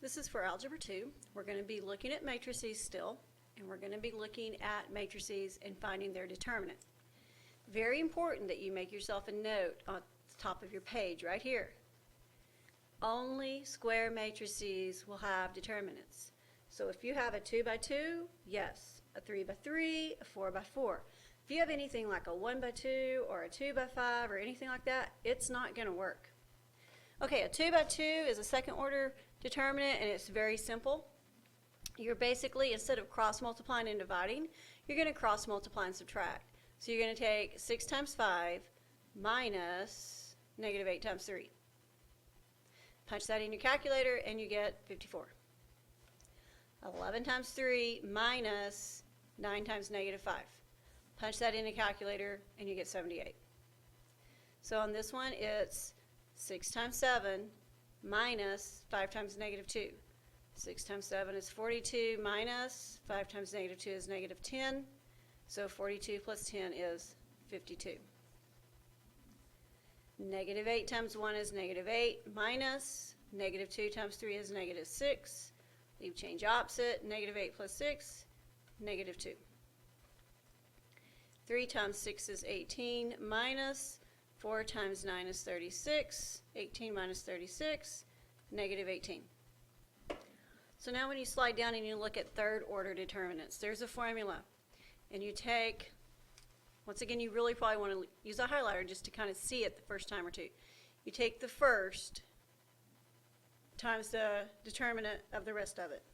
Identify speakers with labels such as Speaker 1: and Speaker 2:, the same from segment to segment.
Speaker 1: This is for Algebra 2. We're going to be looking at matrices still, and we're going to be looking at matrices and finding their determinant. Very important that you make yourself a note on the top of your page right here. Only square matrices will have determinants. So if you have a 2 by 2, yes. A 3 by 3, a 4 by 4. If you have anything like a 1 by 2 or a 2 by 5 or anything like that, it's not going to work. Okay, a 2 by 2 is a second order determinant, and it's very simple. You're basically, instead of cross multiplying and dividing, you're going to cross multiply and subtract. So you're going to take 6 times 5 minus negative 8 times 3. Punch that in your calculator and you get 54. 11 times 3 minus 9 times negative 5. Punch that in a calculator and you get 78. So on this one it's 6 times 7 minus 5 times negative 2. 6 times 7 is 42 minus 5 times negative 2 is negative 10. So 42 plus 10 is 52. Negative 8 times 1 is negative 8 minus negative 2 times 3 is negative 6. Leave change opposite. Negative 8 plus 6, negative 2. 3 times 6 is 18 minus 4 times 9 is 36. 18 minus 36, negative 18. So now when you slide down and you look at third order determinants, there's a formula. And you take, once again, you really probably want to use a highlighter just to kind of see it the first time or two. You take the first times the determinant of the rest of it.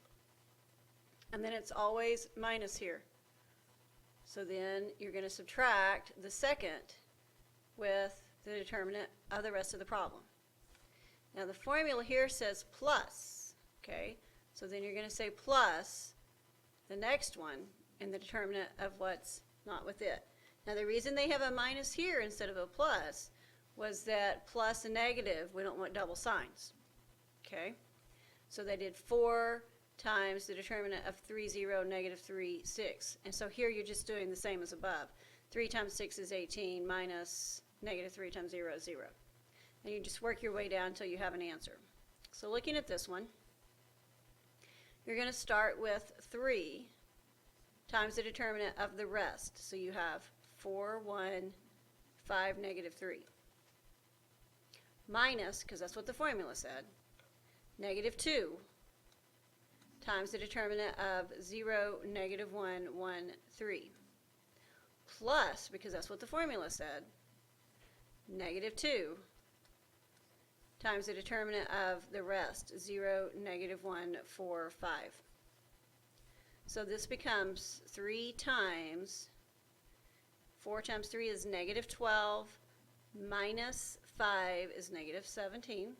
Speaker 1: And then it's always minus here. So then you're going to subtract the second with the determinant of the rest of the problem. Now the formula here says plus, okay? So then you're going to say plus the next one and the determinant of what's not with it. Now the reason they have a minus here instead of a plus was that plus and negative, we don't want double signs. Okay? So they did 4 times the determinant of 3, 0, negative 3, 6. And so here you're just doing the same as above. 3 times 6 is 18 minus negative 3 times 0 is 0. And you just work your way down until you have an answer. So looking at this one, you're going to start with 3 times the determinant of the rest. So you have 4, 1, 5, negative 3. Minus, because that's what the formula said, negative 2 times the determinant of 0, negative 1, 1, 3. Plus, because that's what the formula said, negative 2 times the determinant of the rest, 0, negative 1, 4, 5. So this becomes 3 times, 4 times 3 is negative 12, minus 5 is negative 17.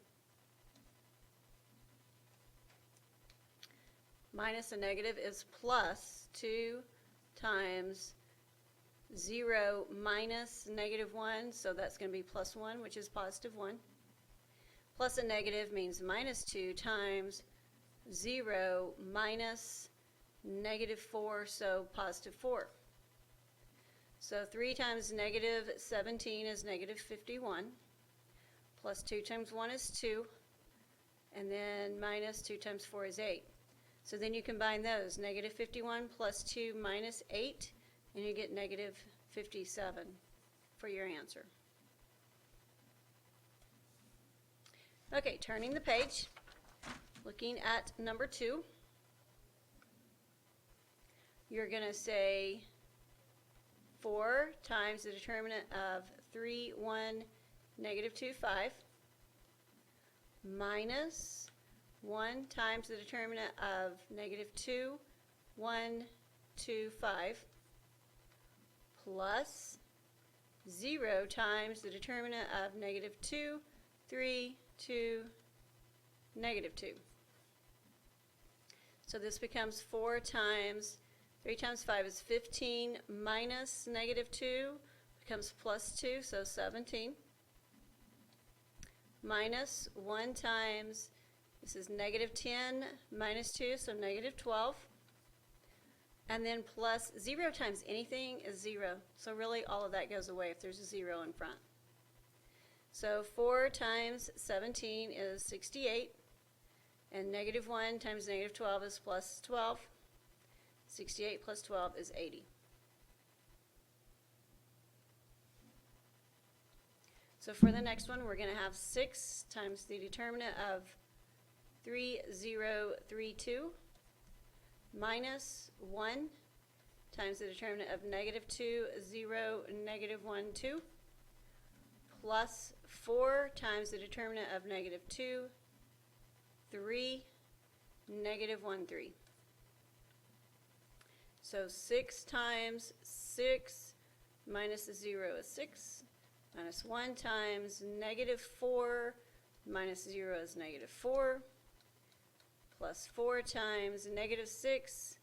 Speaker 1: Minus a negative is plus 2 times 0 minus negative 1, so that's going to be plus 1, which is positive 1. Plus a negative means minus 2 times 0 minus negative 4, so positive 4. So 3 times negative 17 is negative 51. Plus 2 times 1 is 2. And then minus 2 times 4 is 8. So then you combine those, negative 51 plus 2 minus 8, and you get negative 57 for your answer. Okay, turning the page, looking at number 2, you're going to say 4 times the determinant of 3, 1, negative 2, 5, minus 1 times the determinant of negative 2, 1, 2, 5, plus 0 times the determinant of negative 2, 3, 2, negative 2. So this becomes 4 times, 3 times 5 is 15, minus negative 2 becomes plus 2, so 17. Minus 1 times, this is negative 10 minus 2, so negative 12. And then plus 0 times anything is 0. So really all of that goes away if there's a 0 in front. So 4 times 17 is 68. And negative 1 times negative 12 is plus 12. 68 plus 12 is 80. So for the next one, we're going to have 6 times the determinant of 3032 minus 1 times the determinant of negative 2, 0, negative 1, 2, plus 4 times the determinant of negative 2, 3, negative 1, 3. So 6 times 6 minus the 0 is 6, minus 1 times negative 4 minus 0 is negative 4, plus 4 times negative 6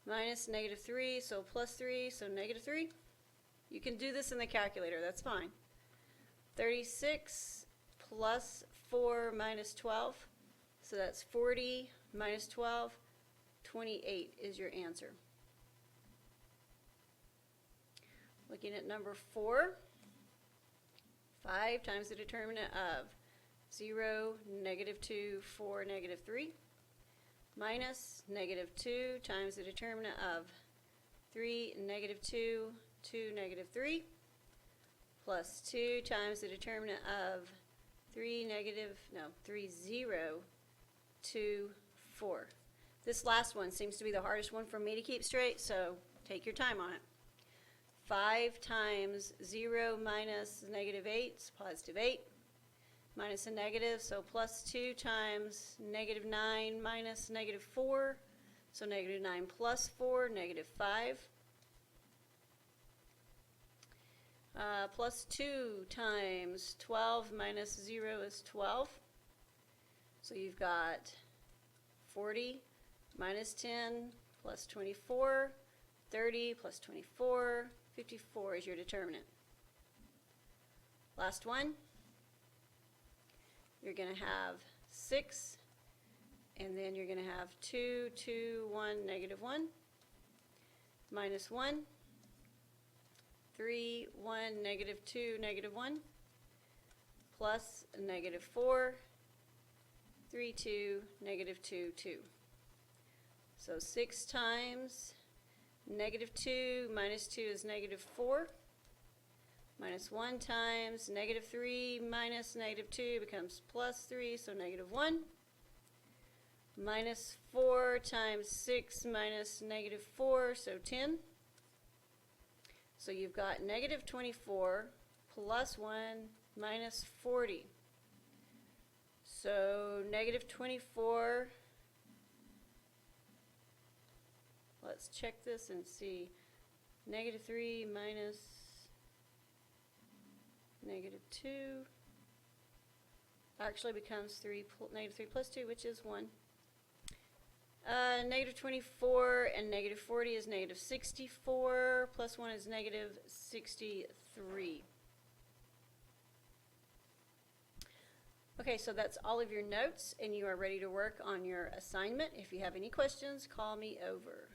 Speaker 1: minus negative 3, so plus 3, so negative 3. You can do this in the calculator, that's fine. 36 plus 4 minus 12, so that's 40 minus 12, 28 is your answer. Looking at number 4, 5 times the determinant of 0, negative 2, 4, negative 3, minus negative 2 times the determinant of 3, negative 2, 2, negative 3, plus 2 times the determinant of 3, 0, 2, 4. This last one seems to be the hardest one for me to keep straight, so take your time on it. 5 times 0 minus negative 8 is positive 8. Minus a negative, so plus 2 times negative 9 minus negative 4. So negative 9 plus 4, negative 5. Plus 2 times 12 minus 0 is 12. So you've got 40 minus 10 plus 24, 30 plus 24, 54 is your determinant. Last one. You're going to have 6, and then you're going to have 2, 2, 1, negative 1, minus 1, 3, 1, negative 2, negative 1, plus negative 4, 3, 2, negative 2, 2. So 6 times negative 2 minus 2 is negative 4. Minus 1 times negative 3 minus negative 2 becomes plus 3, so negative 1. Minus 4 times 6 minus negative 4, so 10. So you've got negative 24 plus 1 minus 40. So negative 24, let's check this and see. Negative 3 minus negative 2 actually becomes negative 3 plus 2, which is 1. Negative 24 and negative 40 is negative 64, plus 1 is negative 63. Okay, so that's all of your notes, and you are ready to work on your assignment. If you have any questions, call me over.